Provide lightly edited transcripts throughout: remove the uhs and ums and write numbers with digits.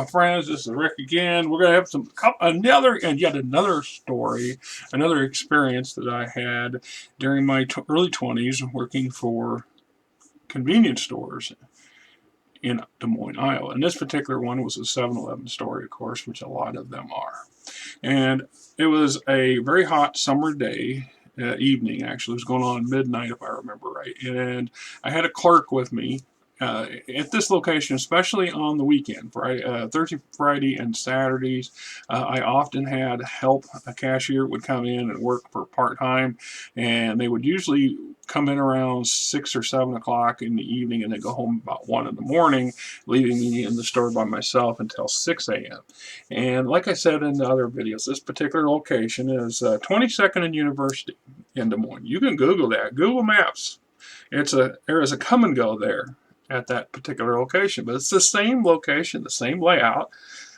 my friends. This is Rick again. We're going to have yet another story, another experience that I had during my early 20s working for convenience stores in Des Moines, Iowa. And this particular one was a 7-Eleven story, of course, which a lot of them are. And it was a very hot summer day. Evening, actually. It was going on midnight, if I remember right. And I had a clerk with me at this location, especially on the weekend, Thursday, Friday, and Saturdays. I often had help. A cashier would come in and work for part-time, and they would usually come in around 6 or 7 o'clock in the evening, and they go home about 1 in the morning, leaving me in the store by myself until 6 a.m. And like I said in the other videos, this particular location is 22nd and University in Des Moines. You can Google that. Google Maps. There is a come and go there at that particular location, but it's the same location, the same layout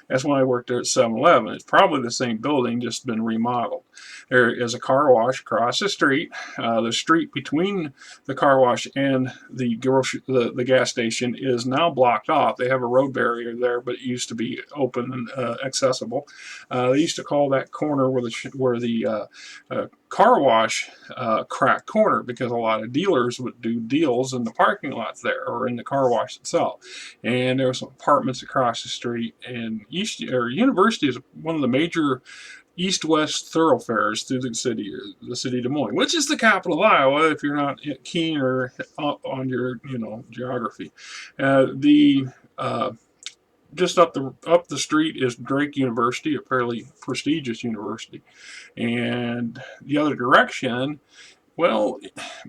as when I worked there at 7-Eleven. It's probably the same building, just been remodeled. There is a car wash across the street. The street between the car wash and the gas station is now blocked off. They have a road barrier there, but it used to be open and accessible. They used to call that corner where the car wash crack corner, because a lot of dealers would do deals in the parking lots there or in the car wash itself. And there were some apartments across the street. And University is one of the major east-west thoroughfares through the city of Des Moines, which is the capital of Iowa if you're not keen or on your geography. Just up the street is Drake University, a fairly prestigious university. And the other direction, well,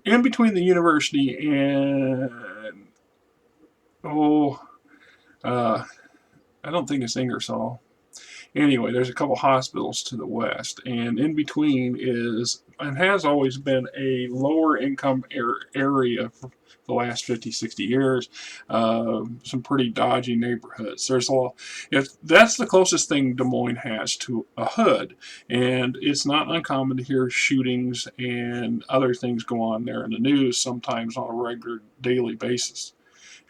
in between the university and I don't think it's Ingersoll. Anyway, there's a couple hospitals to the west, and in between is, and has always been, a lower income area for the last 50, 60 years. Some pretty dodgy neighborhoods. That's the closest thing Des Moines has to a hood, and it's not uncommon to hear shootings and other things go on there in the news, sometimes on a regular daily basis.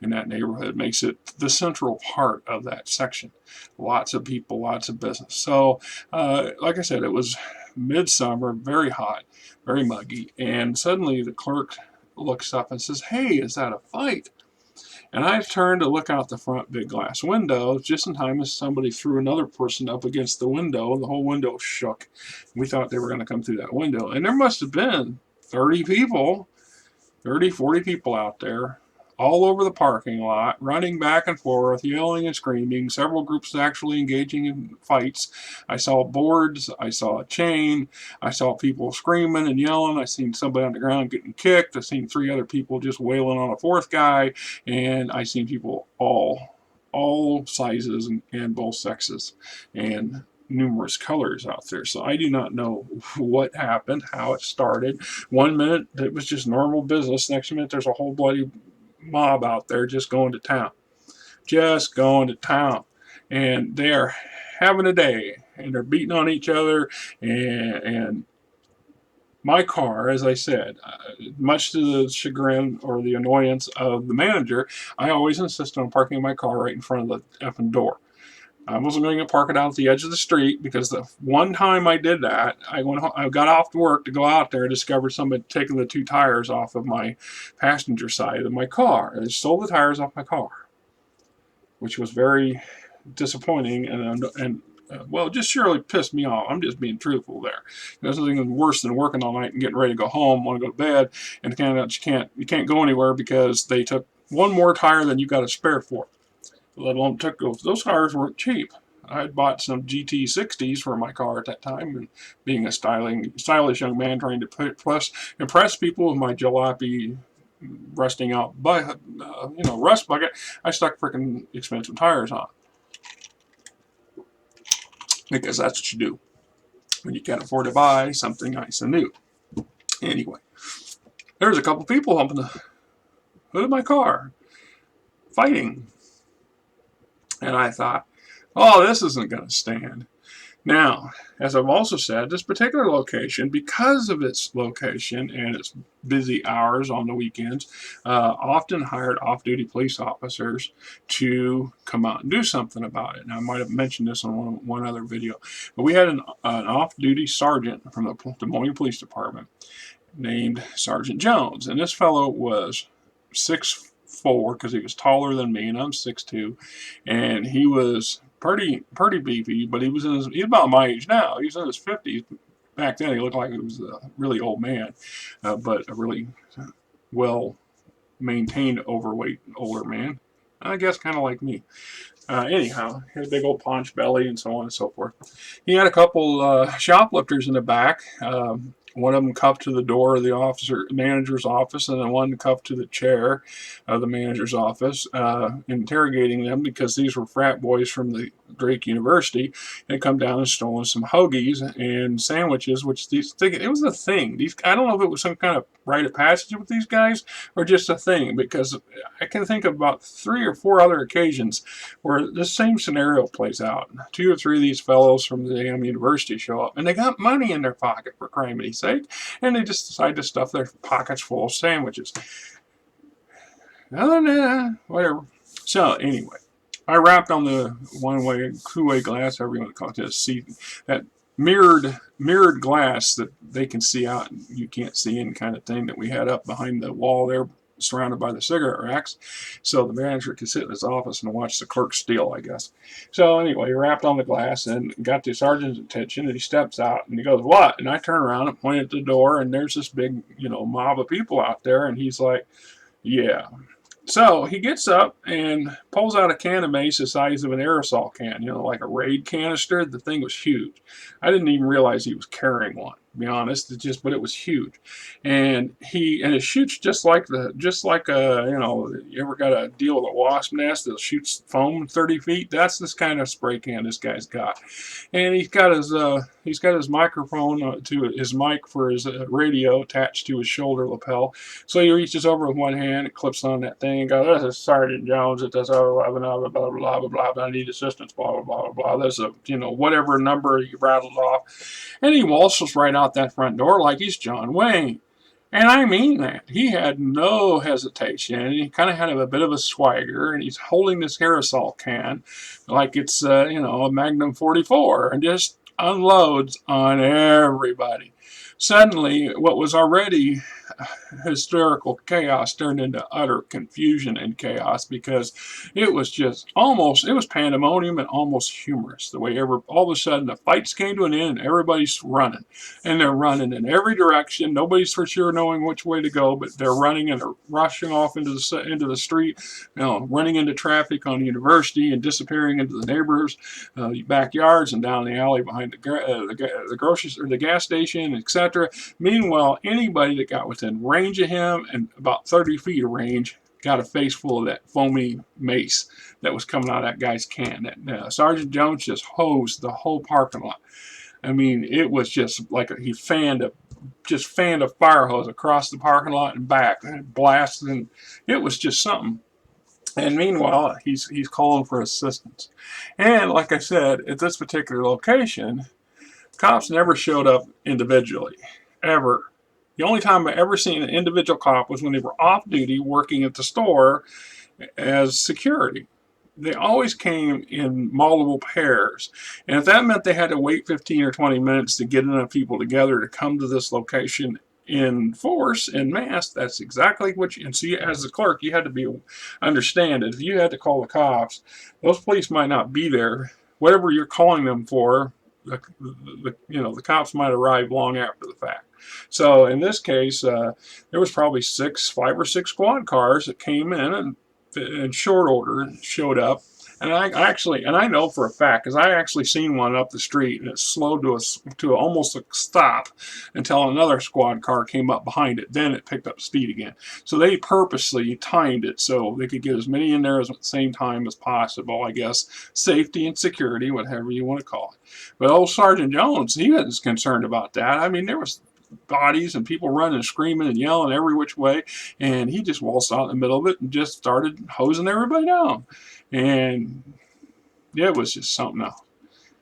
In that neighborhood makes it the central part of that section. Lots of people, lots of business. So, like I said, it was midsummer, very hot, very muggy, and suddenly the clerk looks up and says, "Hey, is that a fight?" And I turned to look out the front big glass window just in time as somebody threw another person up against the window, and the whole window shook. We thought they were going to come through that window. And there must have been 40 people out there, all over the parking lot, running back and forth, yelling and screaming, several groups actually engaging in fights. I saw boards, I saw a chain, I saw people screaming and yelling, I seen somebody on the ground getting kicked, I seen 3 other people just wailing on a 4th guy, and I seen people all sizes and both sexes, and numerous colors out there. So I do not know what happened, how it started. One minute it was just normal business, next minute there's a whole bloody mob out there just going to town, and they are having a day, and they're beating on each other. And my car, as I said, much to the chagrin or the annoyance of the manager, I always insist on parking my car right in front of the effing door. I wasn't going to park it out at the edge of the street, because the one time I did that, I got off to work to go out there and discovered somebody taking the 2 tires off of my passenger side of my car. They stole the tires off my car, which was very disappointing and well, just surely pissed me off. I'm just being truthful there. There's nothing worse than working all night and getting ready to go home, want to go to bed, and you can't go anywhere because they took one more tire than you got a spare for. Let alone those tires weren't cheap. I had bought some GT60s for my car at that time, and being a stylish young man trying to impress people with my jalopy rusting out rust bucket, I stuck freaking expensive tires on, because that's what you do when you can't afford to buy something nice and new. Anyway, there was a couple people humping the hood of my car, fighting. And I thought, oh, this isn't going to stand. Now, as I've also said, this particular location, because of its location and its busy hours on the weekends, often hired off-duty police officers to come out and do something about it. Now, I might have mentioned this on one other video, but we had an off-duty sergeant from the Des Moines Police Department named Sergeant Jones, and this fellow was 6'4", because he was taller than me, and I'm 6'2", and he was pretty beefy, but he's about my age now. He's in his 50s. Back then, he looked like he was a really old man, but a really well maintained overweight older man. I guess kind of like me. Anyhow, he had a big old paunch belly and so on and so forth. He had a couple shoplifters in the back. One of them cuffed to the door of the manager's office, and then one cuffed to the chair of the manager's office, interrogating them because these were frat boys from the Drake University. They come down and stolen some hoagies and sandwiches, which it was a thing. I don't know if it was some kind of rite of passage with these guys or just a thing, because I can think of about 3 or 4 other occasions where this same scenario plays out. 2 or 3 of these fellows from the damn university show up, and they got money in their pocket, for criminy sake, and they just decide to stuff their pockets full of sandwiches. Whatever. So anyway, I wrapped on the one-way, two-way glass, however you want to call it, that mirrored glass that they can see out and you can't see in, kind of thing, that we had up behind the wall there, surrounded by the cigarette racks, so the manager could sit in his office and watch the clerk steal, I guess. So anyway, he wrapped on the glass and got the sergeant's attention, and he steps out and he goes, "What?" And I turn around and point at the door, and there's this big, mob of people out there, and he's like, "Yeah." So he gets up and pulls out a can of mace the size of an aerosol can, like a Raid canister. The thing was huge. I didn't even realize he was carrying one, to be honest. But it was huge, and it shoots just like you ever got to deal with a wasp nest that shoots foam 30 feet. That's this kind of spray can this guy's got, and he's got his microphone to his mic for his radio attached to his shoulder lapel. So he reaches over with one hand, it clips on that thing, and goes, "This is Sergeant Jones at this blah blah blah blah blah blah. I need assistance. Blah blah blah blah. There's a whatever number you rattled off," and he waltzes right out that front door like he's John Wayne. And I mean that. He had no hesitation, and he kind of had a bit of a swagger, and he's holding this aerosol can like it's a Magnum 44, and just unloads on everybody. Suddenly, what was already hysterical chaos turned into utter confusion and chaos, because it was pandemonium and almost humorous. The way all of a sudden the fights came to an end, and everybody's running, and they're running in every direction. Nobody's for sure knowing which way to go, but they're running and they're rushing off into the street, running into traffic on the university and disappearing into the neighbors' backyards and down the alley behind the groceries or the gas station, etc. Meanwhile, anybody that got within range of him and about 30 feet of range got a face full of that foamy mace that was coming out of that guy's can. Sergeant Jones just hosed the whole parking lot. I mean, it was just like he fanned a fire hose across the parking lot and back, and blasted, and it was just something. And meanwhile, he's calling for assistance. And like I said, at this particular location, cops never showed up individually, ever. The only time I ever seen an individual cop was when they were off duty working at the store as security. They always came in multiple pairs. And if that meant they had to wait 15 or 20 minutes to get enough people together to come to this location in force, in mass, that's exactly what and see, as the clerk, you had to understand it. If you had to call the cops, those police might not be there. Whatever you're calling them for, the cops might arrive long after the fact. So in this case, there was probably 5 or 6 squad cars that came in and in short order showed up. And I know for a fact, because I actually seen one up the street, and it slowed to almost a stop until another squad car came up behind it. Then it picked up speed again. So they purposely timed it so they could get as many in there at the same time as possible. I guess safety and security, whatever you want to call it. But old Sergeant Jones, he wasn't concerned about that. I mean, there was bodies and people running and screaming and yelling every which way, and he just waltzed out in the middle of it and just started hosing everybody down. And it was just something else.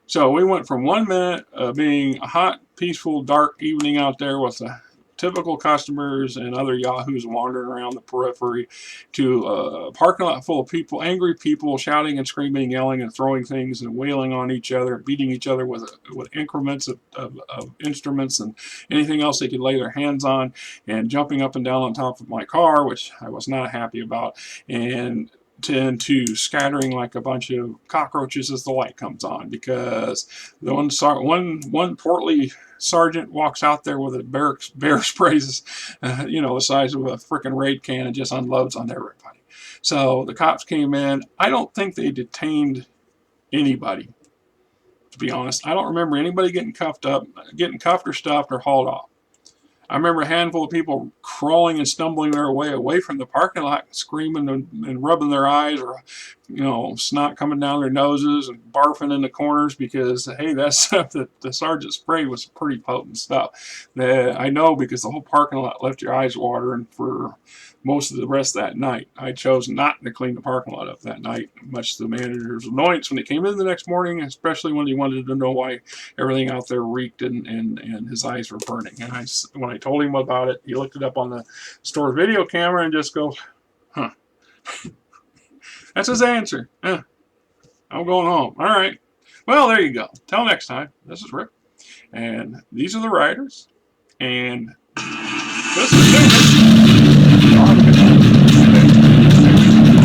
So we went from 1 minute being a hot, peaceful, dark evening out there with the typical customers and other yahoos wandering around the periphery to a parking lot full of people, angry people shouting and screaming, yelling and throwing things and wailing on each other, beating each other with increments of instruments and anything else they could lay their hands on, and jumping up and down on top of my car, which I was not happy about, and to scattering like a bunch of cockroaches as the light comes on, because the one portly sergeant walks out there with a bear sprays, the size of a freaking raid can, and just unloads on everybody. So the cops came in. I don't think they detained anybody, to be honest. I don't remember anybody getting cuffed or stuffed or hauled off. I remember a handful of people crawling and stumbling their way away from the parking lot, screaming and rubbing their eyes, or snot coming down their noses and barfing in the corners, because hey, that stuff that the sergeant sprayed was pretty potent stuff. That I know, because the whole parking lot left your eyes watering for most of the rest of that night. I chose not to clean the parking lot up that night, much to the manager's annoyance when he came in the next morning, especially when he wanted to know why everything out there reeked and his eyes were burning. And when I told him about it, he looked it up on the store video camera and just goes, huh. That's his answer. I'm going home. All right. Well, there you go. Till next time, this is Rick, and these are the riders, and this is